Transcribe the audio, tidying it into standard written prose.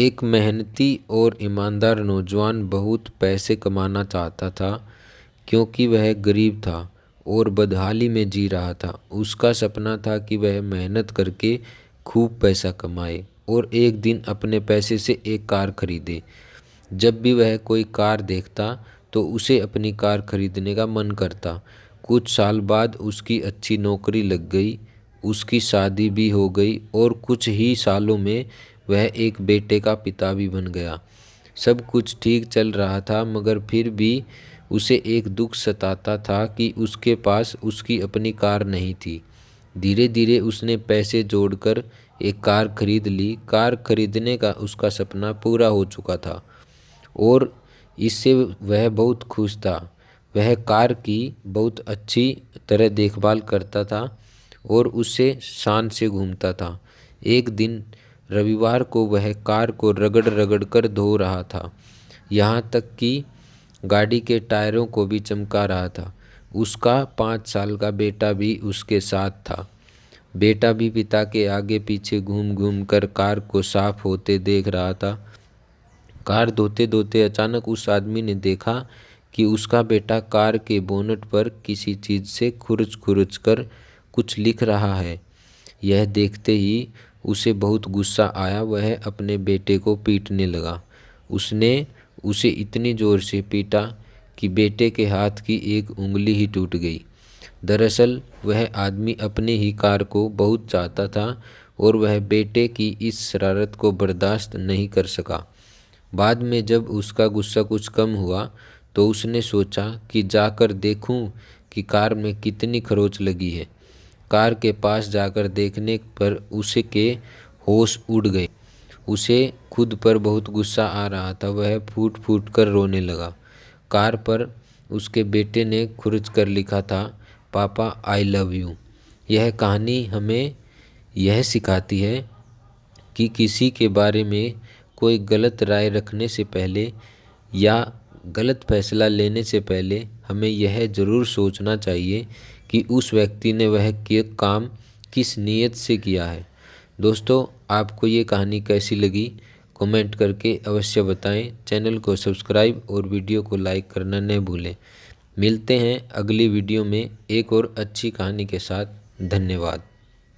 एक मेहनती और ईमानदार नौजवान बहुत पैसे कमाना चाहता था क्योंकि वह गरीब था और बदहाली में जी रहा था। उसका सपना था कि वह मेहनत करके खूब पैसा कमाए और एक दिन अपने पैसे से एक कार खरीदे। जब भी वह कोई कार देखता तो उसे अपनी कार खरीदने का मन करता। कुछ साल बाद उसकी अच्छी नौकरी लग गई, उसकी शादी भी हो गई और कुछ ही सालों में वह एक बेटे का पिता भी बन गया। सब कुछ ठीक चल रहा था, मगर फिर भी उसे एक दुख सताता था कि उसके पास उसकी अपनी कार नहीं थी। धीरे धीरे उसने पैसे जोड़कर एक कार खरीद ली। कार खरीदने का उसका सपना पूरा हो चुका था और इससे वह बहुत खुश था। वह कार की बहुत अच्छी तरह देखभाल करता था और उससे शान से घूमता था। एक दिन रविवार को वह कार को रगड़ रगड़ कर धो रहा था, यहाँ तक कि गाड़ी के टायरों को भी चमका रहा था। उसका 5 साल का बेटा भी उसके साथ था। बेटा भी पिता के आगे पीछे घूम घूम कर कार को साफ होते देख रहा था। कार धोते धोते अचानक उस आदमी ने देखा कि उसका बेटा कार के बोनट पर किसी चीज़ से खुरच खुरच कर कुछ लिख रहा है। यह देखते ही उसे बहुत गुस्सा आया। वह अपने बेटे को पीटने लगा। उसने उसे इतनी ज़ोर से पीटा कि बेटे के हाथ की एक उंगली ही टूट गई। दरअसल वह आदमी अपनी ही कार को बहुत चाहता था और वह बेटे की इस शरारत को बर्दाश्त नहीं कर सका। बाद में जब उसका गुस्सा कुछ कम हुआ तो उसने सोचा कि जाकर देखूं कि कार में कितनी खरोंच लगी है। कार के पास जाकर देखने पर उसे के होश उड़ गए। उसे खुद पर बहुत गुस्सा आ रहा था। वह फूट फूट कर रोने लगा। कार पर उसके बेटे ने खुरच कर लिखा था, पापा आई लव यू। यह कहानी हमें यह सिखाती है कि किसी के बारे में कोई गलत राय रखने से पहले या गलत फैसला लेने से पहले हमें यह ज़रूर सोचना चाहिए कि उस व्यक्ति ने वह काम किस नीयत से किया है। दोस्तों, आपको ये कहानी कैसी लगी कमेंट करके अवश्य बताएं। चैनल को सब्सक्राइब और वीडियो को लाइक करना न भूलें। मिलते हैं अगली वीडियो में एक और अच्छी कहानी के साथ। धन्यवाद।